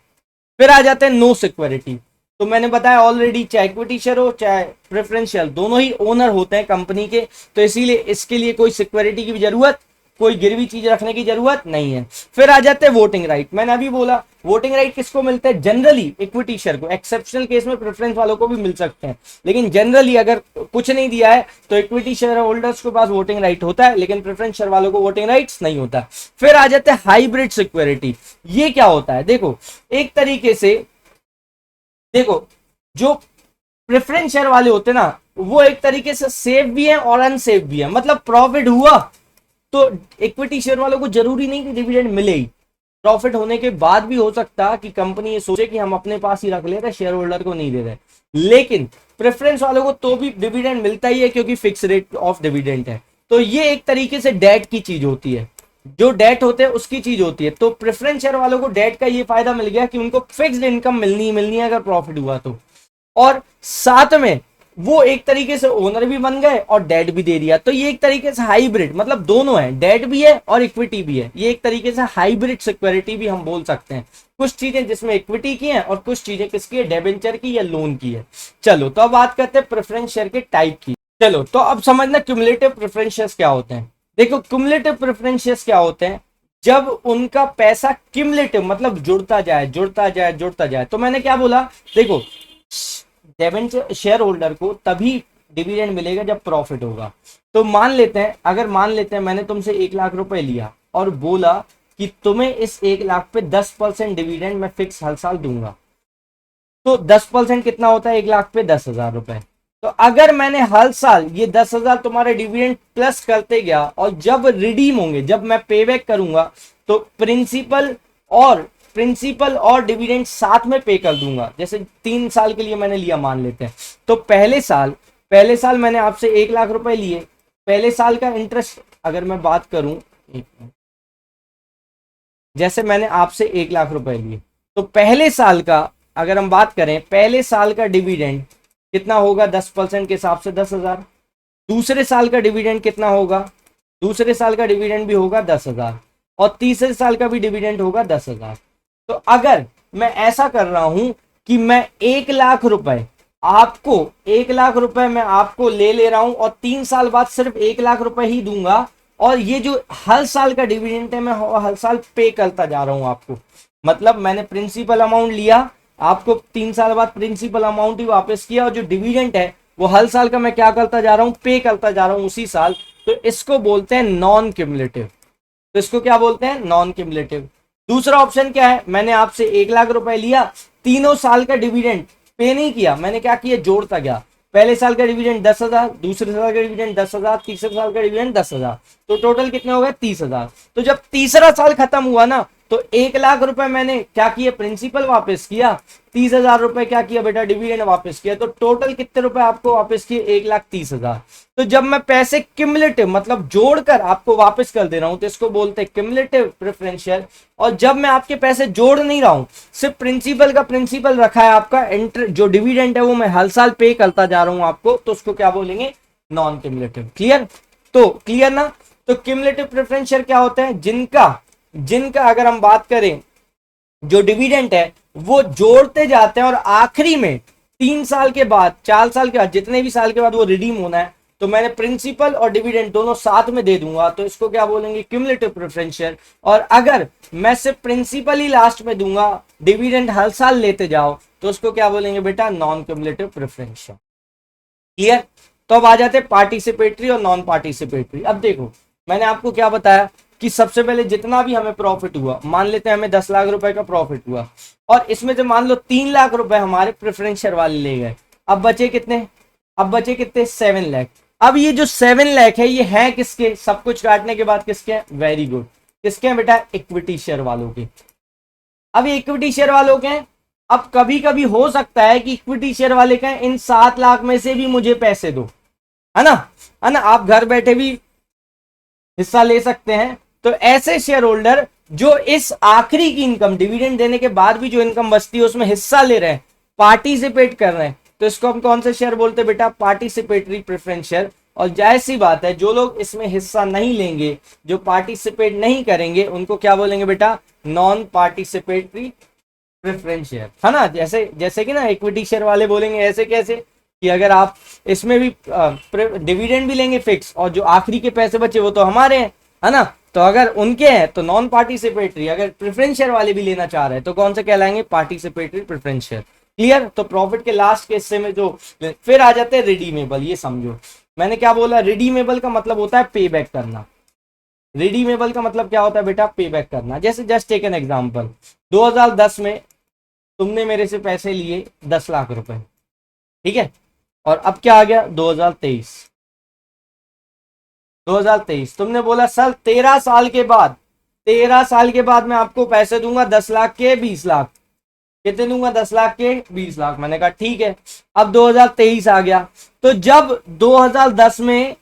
फिर आ जाते हैं नो सिक्योरिटी। तो मैंने बताया ऑलरेडी, चाहे इक्विटी शेयर हो चाहे प्रेफरेंस शेयर, दोनों ही ओनर होते हैं कंपनी के, तो इसीलिए इसके लिए कोई सिक्योरिटी की भी जरूरत, कोई गिरवी चीज रखने की जरूरत नहीं है। फिर आ जाते हैं वोटिंग राइट। मैंने अभी बोला वोटिंग राइट किसको मिलते हैं? जनरली इक्विटी शेयर को। एक्सेप्शनल केस में प्रेफरेंस वालों को भी मिल सकते हैं, लेकिन जनरली अगर कुछ नहीं दिया है तो इक्विटी शेयर होल्डर्स के पास वोटिंग राइट होता है, लेकिन प्रेफरेंस शेयर वालों को वोटिंग राइट्स नहीं होता। फिर आ जाते हैं हाइब्रिड सिक्योरिटी। ये क्या होता है? देखो, एक तरीके से जो प्रेफरेंस शेयर वाले होते हैं ना, वो एक तरीके से सेफ भी है और अनसेफ भी है। मतलब प्रॉफिट हुआ तो इक्विटी शेयर वालों को जरूरी नहीं कि डिविडेंड मिले ही। प्रॉफिट होने के बाद भी हो सकता कि कंपनी ये सोचे कि हम अपने पास ही रख ले रहे, शेयर होल्डर को नहीं दे रहे। लेकिन प्रेफरेंस वालों को तो भी डिविडेंड मिलता ही है क्योंकि फिक्स रेट ऑफ डिविडेंड है। तो ये एक तरीके से डेट की चीज होती है, जो डेट होते हैं उसकी चीज होती है। तो प्रेफरेंस शेयर वालों को डेट का ये फायदा मिल गया कि उनको फिक्स्ड इनकम मिलनी है अगर प्रॉफिट हुआ तो। और साथ में वो एक तरीके से ओनर भी बन गए और डेट भी दे दिया। तो ये एक तरीके से हाइब्रिड, मतलब दोनों है, डेट भी है और इक्विटी भी है। ये एक तरीके से हाइब्रिड सिक्योरिटी भी हम बोल सकते हैं। कुछ चीजें जिसमें इक्विटी की हैं और कुछ चीजें किसकी है? डिबेंचर की या लोन की है। चलो, तो अब बात करते हैं प्रेफरेंस शेयर के टाइप की। चलो, तो अब समझना क्यूमुलेटिव प्रेफरेंस शेयर्स क्या होते हैं। देखो, क्यूमुलेटिव प्रेफरेंस शेयर्स क्या होते हैं? जब उनका पैसा क्यूमुलेटिव, मतलब जुड़ता जाए। तो मैंने क्या बोला? देखो, डिबेंचर शेयर होल्डर को तभी डिविडेंड मिलेगा जब प्रॉफिट होगा। तो मान लेते हैं मैंने तुमसे 1 लाख रुपए लिया और बोला कि तुम्हें इस 1 लाख पे 10% डिविडेंड मैं फिक्स हर साल दूंगा। तो 10% कितना होता है? 1 लाख पे 10,000 रुपए। तो अगर मैंने हर साल ये 10,000 तुम्हारे डिविडेंड प्लस करते गया और जब रिडीम होंगे, जब मैं पे बैक करूंगा, तो प्रिंसिपल और डिविडेंड साथ में पे कर दूंगा। जैसे 3 साल के लिए मैंने लिया, मान लेते हैं। तो पहले साल मैंने आपसे 1 लाख रुपए लिए। पहले साल का इंटरेस्ट अगर मैं बात करूं, जैसे मैंने आपसे 1 लाख रुपए लिए, तो पहले साल का अगर हम बात करें, पहले साल का डिविडेंड कितना होगा? 10% के हिसाब से 10,000। दूसरे साल का डिविडेंड कितना होगा? दूसरे साल का डिविडेंड भी होगा 10,000 और तीसरे साल का भी डिविडेंड होगा 10,000। तो अगर मैं ऐसा कर रहा हूं कि मैं 1 लाख रुपए मैं आपको ले रहा हूं और 3 साल बाद सिर्फ 1 लाख रुपए ही दूंगा, और ये जो हर साल का डिविडेंड है मैं हर साल पे करता जा रहा हूं आपको। मतलब मैंने प्रिंसिपल अमाउंट लिया, आपको 3 साल बाद प्रिंसिपल अमाउंट ही वापस किया, और जो डिविडेंड है वो हर साल का मैं क्या करता जा रहा हूं? पे करता जा रहा हूं उसी साल। तो इसको बोलते हैं नॉन क्यूमुलेटिव। तो इसको क्या बोलते हैं? Non cumulative. दूसरा ऑप्शन क्या है? मैंने आपसे 1 लाख रुपए लिया, तीनों साल का डिविडेंड पे नहीं किया, मैंने क्या किया? जोड़ता गया। पहले साल का डिविडेंड 10,000, दूसरे साल का डिविडेंड 10,000, तीसरे साल का डिविडेंड 10,000, तो टोटल कितने हो गए? 30,000। तो जब तीसरा साल खत्म हुआ ना, तो 1 लाख रुपए मैंने क्या किया? प्रिंसिपल वापस किया, 30,000 रुपए क्या किया बेटा? डिविडेंड वापस किया। तो टोटल कितने रुपए आपको वापस किए? 1,30,000। तो जब मैं पैसे क्यूमुलेटिव, मतलब जोड़कर आपको वापस कर दे रहा हूं, तो इसको बोलते हैं क्यूमुलेटिव प्रेफरेंस शेयर। और जब मैं आपके पैसे जोड़ नहीं रहा हूं, सिर्फ प्रिंसिपल का प्रिंसिपल रखा है, आपका जो डिविडेंड है वो मैं हर साल पे करता जा रहा हूं आपको, तो उसको क्या बोलेंगे? Non cumulative. क्लियर? तो क्लियर ना? तो क्यूमुलेटिव प्रेफरेंस शेयर क्या होते हैं? जिनका अगर हम बात करें, जो डिविडेंड है वो जोड़ते जाते हैं और आखिरी में 3 साल के बाद, 4 साल के बाद, जितने भी साल के बाद वो रिडीम होना है, तो मैंने प्रिंसिपल और डिविडेंड दोनों साथ में दे दूंगा, तो इसको क्या बोलेंगे, क्यूमुलेटिव प्रेफरेंस शेयर। और अगर मैं सिर्फ प्रिंसिपल ही लास्ट में दूंगा, डिविडेंड हर साल लेते जाओ, तो उसको क्या बोलेंगे बेटा, non cumulative preference share. Clear. तो अब आ जाते हैं पार्टिसिपेटरी और नॉन पार्टिसिपेटरी। अब देखो मैंने आपको क्या बताया कि सबसे पहले जितना भी हमें प्रॉफिट हुआ, मान लेते हैं हमें 10 लाख रुपए का प्रॉफिट हुआ, और इसमें से मान लो 3 लाख रुपए हमारे प्रेफरेंस शेयर वाले ले गए। अब बचे कितने, 7 लाख। अब ये जो 7 लाख है ये है किसके, सब कुछ काटने के बाद किसके हैं, वेरी गुड, किसके हैं बेटा, इक्विटी शेयर वालों के। अब ये इक्विटी शेयर वालों के हैं। अब कभी कभी हो सकता है कि इक्विटी शेयर वाले कहें इन 7 लाख में से भी मुझे पैसे दो, है ना, है ना, आप घर बैठे भी हिस्सा ले सकते हैं। तो ऐसे शेयर होल्डर जो इस आखिरी की इनकम, डिविडेंड देने के बाद भी जो इनकम बचती है उसमें हिस्सा ले रहे हैं, पार्टिसिपेट कर रहे हैं, तो इसको हम कौन से शेयर बोलते हैं बेटा, पार्टिसिपेटरी प्रेफरेंस शेयर। और जाहिर सी बात है जो लोग इसमें हिस्सा नहीं लेंगे, जो पार्टिसिपेट नहीं करेंगे, उनको क्या बोलेंगे बेटा, नॉन पार्टिसिपेटरी प्रेफरेंस शेयर, है ना। जैसे जैसे कि ना इक्विटी शेयर वाले बोलेंगे ऐसे कैसे, कि अगर आप इसमें भी डिविडेंड भी लेंगे फिक्स, और जो आखिरी के पैसे बचे वो तो हमारे हैं, है ना, तो अगर उनके हैं तो नॉन पार्टिसिपेटरी, अगर प्रेफरेंस शेयर वाले भी लेना चाह रहे हैं तो कौन से कहलाएंगे, पार्टिसिपेटरी प्रेफरेंस शेयर। क्लियर। तो प्रॉफिट के लास्ट के हिस्से में जो फिर आ जाते हैं रिडीमेबल। ये समझो मैंने क्या बोला, रिडीमेबल का मतलब होता है पे बैक करना। रिडीमेबल का मतलब क्या होता है बेटा, पे बैक करना। जैसे जस्ट टेक एन एग्जांपल, 2010 में तुमने मेरे से पैसे लिए 10 लाख रुपए, ठीक है, और अब क्या आ गया 2023 तुमने बोला सर 13 साल के बाद, 13 साल के बाद मैं आपको पैसे दूंगा 10 लाख के 20 लाख। कितने दूंगा, 10 लाख के 20 लाख। मैंने कहा ठीक है। अब 2023 आ गया, तो जब 2010 में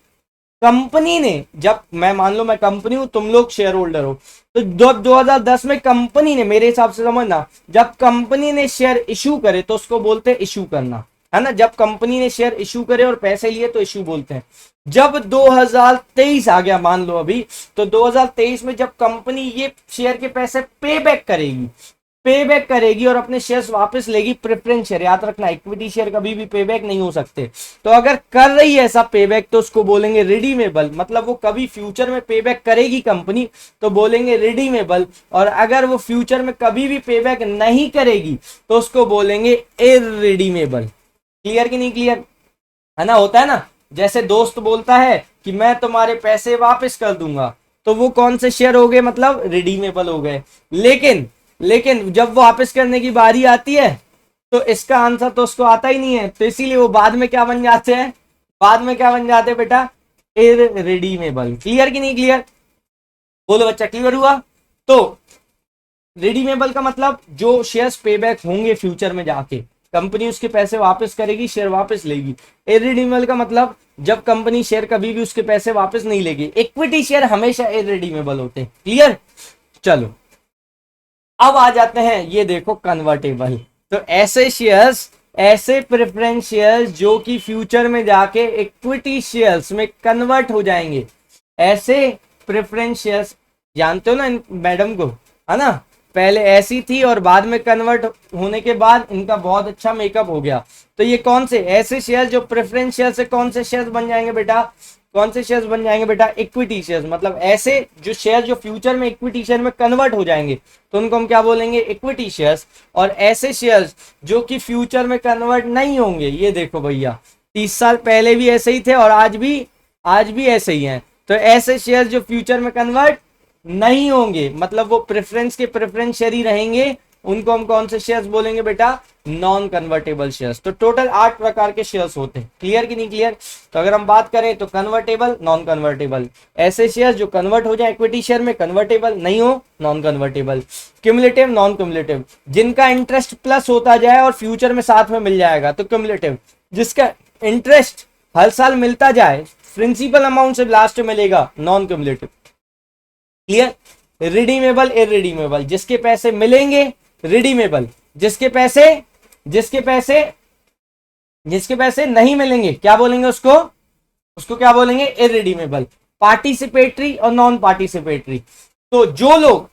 कंपनी ने, जब मैं मान लो मैं कंपनी हूं, तुम लोग शेयर होल्डर हो, तो जब 2010 में कंपनी ने, मेरे हिसाब से समझना, जब कंपनी ने शेयर इशू करे तो उसको बोलते हैं इशू करना, है ना। जब कंपनी ने शेयर इशू करे और पैसे लिए तो इशू बोलते हैं। जब 2023 आ गया मान लो अभी, तो 2023 में जब कंपनी ये शेयर के पैसे पे बैक करेगी और अपने शेयर्स वापस लेगी, प्रेफरेंस शेयर, याद रखना इक्विटी शेयर कभी भी पे बैक नहीं हो सकते। तो अगर कर रही है ऐसा पे बैक तो उसको बोलेंगे रिडीमेबल, मतलब वो कभी फ्यूचर में पे बैक करेगी कंपनी तो बोलेंगे रिडीमेबल, और अगर वो फ्यूचर में कभी भी पे बैक नहीं करेगी तो उसको बोलेंगे इररिडीमेबल। क्लियर कि नहीं क्लियर, है ना। होता है ना, जैसे दोस्त बोलता है कि मैं तुम्हारे पैसे वापस कर दूंगा, तो वो कौन से शेयर हो गए, मतलब रिडीमेबल हो गए। लेकिन जब वो वापस करने की बारी आती है तो इसका आंसर तो उसको आता ही नहीं है, तो इसीलिए वो बाद में क्या बन जाते हैं, बेटा, इररिडीमेबल। क्लियर कि नहीं क्लियर, बोलो बच्चा, क्लियर हुआ। तो रिडीमेबल का मतलब जो शेयर्स पे बैक होंगे फ्यूचर में जाके, कंपनी उसके पैसे वापस करेगी, शेयर वापस लेगी। इररिडीमेबल का मतलब जब कंपनी शेयर कभी भी उसके पैसे वापस नहीं लेगी। इक्विटी शेयर हमेशा इररिडीमेबल होते हैं। क्लियर। चलो अब आ जाते हैं, ये देखो कन्वर्टेबल। तो ऐसे शेयर्स, ऐसे प्रेफरेंस शेयर्स जो कि फ्यूचर में जाके इक्विटी शेयर्स में कन्वर्ट हो जाएंगे, ऐसे प्रेफरेंस शेयर्स, जानते हो ना मैडम को, है ना, पहले ऐसी थी और बाद में कन्वर्ट होने के बाद इनका बहुत अच्छा मेकअप हो गया। तो ये कौन से ऐसे शेयर जो प्रेफरेंस शेयर से कौन से शेयर्स बन जाएंगे बेटा, कौन से शेयर्स बन जाएंगे बेटा, इक्विटी शेयर्स। मतलब ऐसे जो शेयर जो फ्यूचर में इक्विटी शेयर में कन्वर्ट हो जाएंगे तो उनको हम क्या बोलेंगे, इक्विटी शेयर्स। और ऐसे शेयर्स जो कि फ्यूचर में कन्वर्ट नहीं होंगे, ये देखो भैया 30 साल पहले भी ऐसे ही थे और आज भी ऐसे ही हैं। तो ऐसे शेयर जो फ्यूचर में कन्वर्ट नहीं होंगे, मतलब वो प्रेफरेंस के प्रेफरेंस शेयर ही रहेंगे, उनको हम कौन से शेयर्स बोलेंगे बेटा, नॉन कन्वर्टेबल शेयर्स। तो टोटल 8 प्रकार के शेयर्स होते हैं। क्लियर कि नहीं क्लियर। तो अगर हम बात करें तो कन्वर्टेबल, नॉन कन्वर्टेबल, ऐसे शेयर्स जो कन्वर्ट हो जाए इक्विटी शेयर में, कन्वर्टेबल नहीं हो, non convertible. Cumulative, non cumulative, जिनका इंटरेस्ट प्लस होता जाए और फ्यूचर में साथ में मिल जाएगा तो क्यूमुलेटिव। जिसका इंटरेस्ट हर साल मिलता जाए, प्रिंसिपल अमाउंट से लास्ट में मिलेगा, non cumulative. Clear. Redeemable, irredeemable, जिसके पैसे मिलेंगे रिडीमेबल, जिसके पैसे नहीं मिलेंगे क्या बोलेंगे उसको क्या बोलेंगे, इररिडीमेबल। पार्टिसिपेटरी और नॉन पार्टिसिपेटरी, तो जो लोग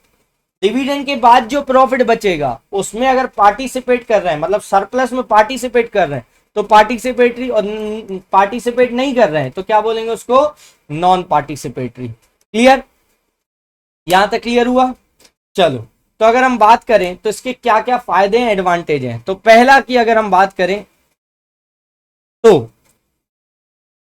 डिविडेंड के बाद जो प्रॉफिट बचेगा उसमें अगर पार्टिसिपेट कर रहे हैं, मतलब सरप्लस में पार्टिसिपेट कर रहे हैं, तो पार्टिसिपेटरी, और पार्टिसिपेट नहीं कर रहे हैं तो क्या बोलेंगे उसको, नॉन पार्टिसिपेटरी। क्लियर, यहां तक क्लियर हुआ। चलो, तो अगर हम बात करें तो इसके क्या क्या फायदे हैं, एडवांटेज हैं, तो पहला की अगर हम बात करें तो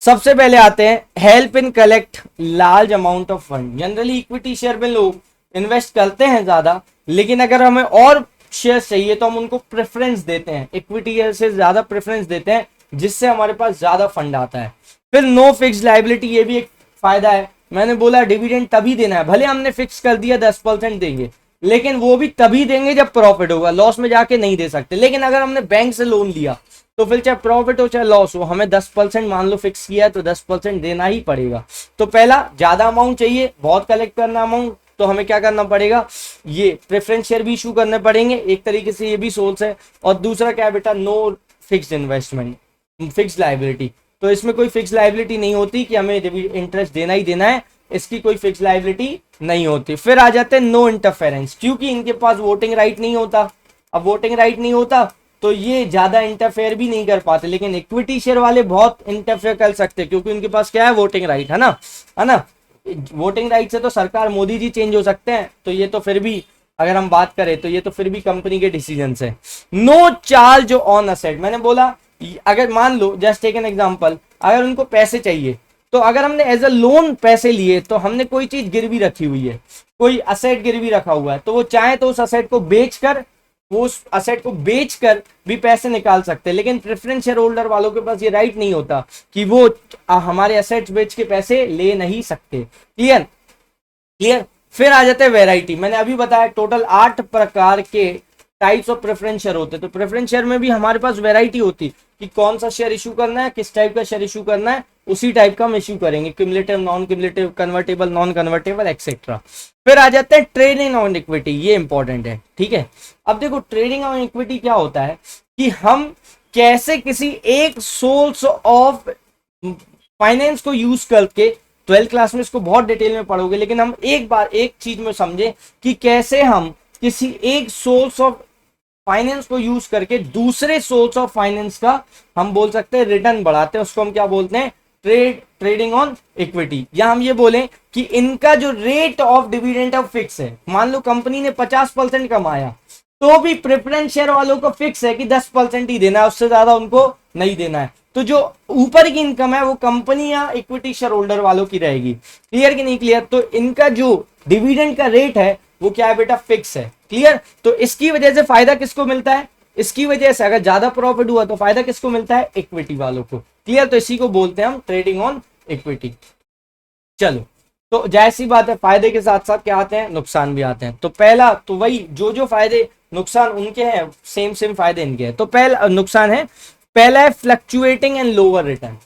सबसे पहले आते हैं help in collect large amount of fund. Generally equity share में लोग इन्वेस्ट करते हैं ज्यादा, लेकिन अगर हमें और शेयर चाहिए तो हम उनको प्रेफरेंस देते हैं, इक्विटी से ज्यादा प्रेफरेंस देते हैं, जिससे हमारे पास ज्यादा फंड आता है। फिर नो फिक्स लायबिलिटी, ये भी एक फायदा है। मैंने बोला डिविडेंड तभी देना है, भले हमने फिक्स कर दिया 10% देंगे, लेकिन वो भी तभी देंगे जब प्रॉफिट होगा, लॉस में जाके नहीं दे सकते। लेकिन अगर हमने बैंक से लोन लिया तो फिर चाहे प्रॉफिट हो चाहे लॉस हो, हमें 10% मान लो फिक्स किया है तो 10% देना ही पड़ेगा। तो पहला, ज्यादा अमाउंट चाहिए, बहुत कलेक्ट करना अमाउंट, तो हमें क्या करना पड़ेगा, ये प्रेफरेंस शेयर भी इशू करने पड़ेंगे, एक तरीके से ये भी सोर्स है। और दूसरा क्या है बेटा, no fixed investment, fixed liability, तो इसमें कोई फिक्स लायबिलिटी नहीं होती कि हमें इंटरेस्ट देना ही देना है, इसकी कोई फिक्स लायबिलिटी नहीं होती। फिर आ जाते हैं नो इंटरफेरेंस, क्योंकि इनके पास वोटिंग राइट नहीं होता। अब वोटिंग राइट नहीं होता तो ये ज्यादा इंटरफेयर भी नहीं कर पाते, लेकिन इक्विटी शेयर वाले बहुत इंटरफेयर कर सकते हैं, क्योंकि उनके पास क्या है, वोटिंग राइट, है ना, है ना। वोटिंग राइट से तो सरकार मोदी जी चेंज हो सकते हैं, तो ये तो फिर भी अगर हम बात करें तो ये तो फिर भी कंपनी के डिसीजन है। नो चार्ज ऑन असेट, मैंने बोला अगर मान लो जस्ट टेक एन एग्जांपल, अगर उनको पैसे चाहिए तो अगर हमने एज अ लोन पैसे लिए, तो हमने कोई चीज गिरवी रखी हुई है, कोई असेट गिरवी रखा हुआ है, तो वो चाहे तो उस असेट को बेचकर, वो उस असेट को बेचकर भी पैसे निकाल सकते हैं। लेकिन प्रेफरेंस शेयर होल्डर वालों के पास ये राइट नहीं होता कि वो हमारे असेट्स बेच के पैसे ले नहीं सकते। Clear, clear. फिर आ जाते हैं वेराइटी, मैंने अभी बताया टोटल 8 प्रकार के टाइप्स ऑफ प्रेफरेंस शेयर होते हैं। तो प्रेफरेंस शेयर में भी हमारे पास वेराइटी होती कि कौन सा शेयर इशू करना है, किस टाइप का शेयर इशू करना है, उसी टाइप का हम इशू करेंगे, cumulative, non cumulative, convertible, non convertible, etcetera. फिर आ जाते हैं ट्रेडिंग ऑन इक्विटी, ये इंपॉर्टेंट है, ठीक है। अब देखो ट्रेडिंग ऑन इक्विटी क्या होता है कि हम कैसे किसी एक सोर्स ऑफ फाइनेंस को यूज करके, 12th क्लास में इसको बहुत डिटेल में पढ़ोगे, लेकिन हम एक बार एक चीज में समझे कि कैसे हम किसी एक सोर्स ऑफ फाइनेंस को यूज करके दूसरे सोर्स ऑफ फाइनेंस का हम बोल सकते हैं रिटर्न बढ़ाते हैं, उसको हम क्या बोलते हैं, ट्रेडिंग ऑन इक्विटी। या हम ये बोलें कि इनका जो rate of dividend of fix है, मान लो कंपनी ने 50% कमाया, तो भी प्रेफरेंस शेयर वालों को फिक्स है कि 10% ही देना है, उससे ज्यादा उनको नहीं देना है। तो जो ऊपर की इनकम है वो कंपनी या इक्विटी शेयर होल्डर वालों की रहेगी। क्लियर कि नहीं क्लियर। तो इनका जो डिविडेंड का रेट है वो क्या है बेटा, फिक्स है। क्लियर। तो इसकी वजह से फायदा किसको मिलता है, इसकी वजह से अगर ज्यादा प्रॉफिट हुआ तो फायदा किसको मिलता है, इक्विटी वालों को। क्लियर। तो इसी को बोलते हैं हम ट्रेडिंग ऑन इक्विटी। चलो, तो जैसी बात है, फायदे के साथ साथ क्या आते हैं, नुकसान भी आते हैं। तो पहला तो वही जो फायदे नुकसान उनके हैं, सेम सेम फायदे इनके हैं। तो पहला नुकसान है, पहला है फ्लक्चुएटिंग एंड लोअर रिटर्न।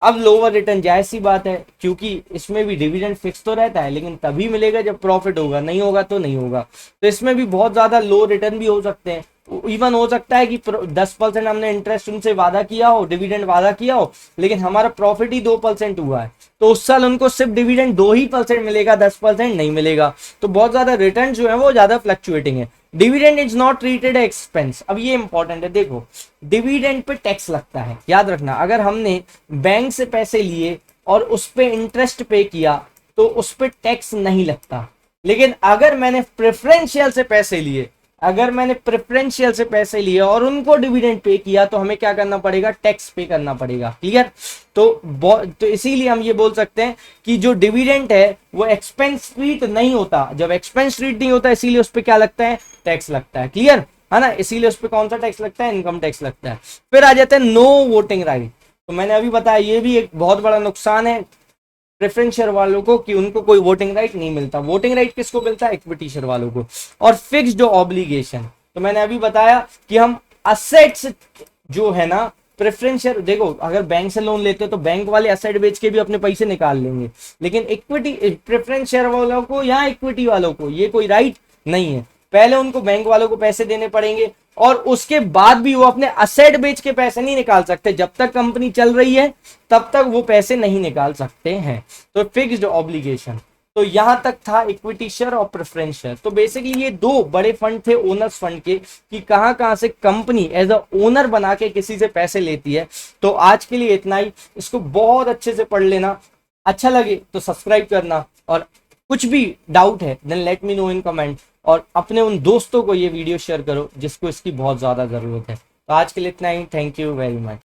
अब लोअर रिटर्न जायज सी बात है, क्योंकि इसमें भी डिविडेंड फिक्स तो रहता है, लेकिन तभी मिलेगा जब प्रॉफिट होगा, नहीं होगा तो नहीं होगा। तो इसमें भी बहुत ज्यादा लो रिटर्न भी हो सकते हैं। इवन हो सकता है कि 10% हमने इंटरेस्ट उनसे वादा किया हो, डिविडेंड वादा किया हो, लेकिन हमारा प्रॉफिट ही 2% हुआ है, तो उस साल उनको सिर्फ डिविडेंड 2% मिलेगा, 10% नहीं मिलेगा। तो बहुत ज्यादा रिटर्न जो है वो ज्यादा फ्लक्चुएटिंग है। Dividend is not treated expense. अब ये इंपॉर्टेंट है, देखो डिविडेंड पे टैक्स लगता है, याद रखना। अगर हमने बैंक से पैसे लिए और उस पे इंटरेस्ट पे किया तो उस पे टैक्स नहीं लगता। लेकिन अगर मैंने प्रेफरेंस शेयर से पैसे लिए, अगर मैंने प्रेफरेंशियल से पैसे लिए और उनको डिविडेंड पे किया, तो हमें क्या करना पड़ेगा, टैक्स पे करना पड़ेगा। क्लियर। तो इसीलिए हम ये बोल सकते हैं कि जो डिविडेंड है वो एक्सपेंस ट्रीट नहीं होता। जब एक्सपेंस ट्रीट नहीं होता, इसीलिए उस पर क्या लगता है, टैक्स लगता है। क्लियर है ना। इसीलिए उस पर कौन सा टैक्स लगता है, इनकम टैक्स लगता है। फिर आ जाता है नो वोटिंग राइट। तो मैंने अभी बताया ये भी एक बहुत बड़ा नुकसान है प्रेफरेंस शेयर वालों को, कि उनको कोई वोटिंग राइट नहीं मिलता। वोटिंग राइट किसको मिलता है, इक्विटी शेयर वालों को। और फिक्स्ड ऑब्लिगेशन, तो मैंने अभी बताया कि हम असेट्स जो है ना, प्रेफरेंस शेयर, देखो अगर बैंक से लोन लेते हो तो बैंक वाले असेट बेच के भी अपने पैसे निकाल लेंगे, लेकिन इक्विटी प्रेफरेंस शेयर वालों को या इक्विटी वालों को ये कोई राइट नहीं है। पहले उनको बैंक वालों को पैसे देने पड़ेंगे और उसके बाद भी वो अपने असेट बेच के पैसे नहीं निकाल सकते। जब तक कंपनी चल रही है तब तक वो पैसे नहीं निकाल सकते हैं। तो फिक्स्ड ऑब्लिगेशन। तो यहां तक था इक्विटी शेयर और प्रेफरेंस शेयर। तो बेसिकली ये दो बड़े फंड थे ओनर्स फंड के, कि कहां कहां से कंपनी एज अ ओनर बना के किसी से पैसे लेती है। तो आज के लिए इतना ही, इसको बहुत अच्छे से पढ़ लेना, अच्छा लगे तो सब्सक्राइब करना, और कुछ भी डाउट है then let me know in comment, और अपने उन दोस्तों को ये वीडियो शेयर करो जिसको इसकी बहुत ज्यादा जरूरत है। तो आज के लिए इतना ही, थैंक यू वेरी मच।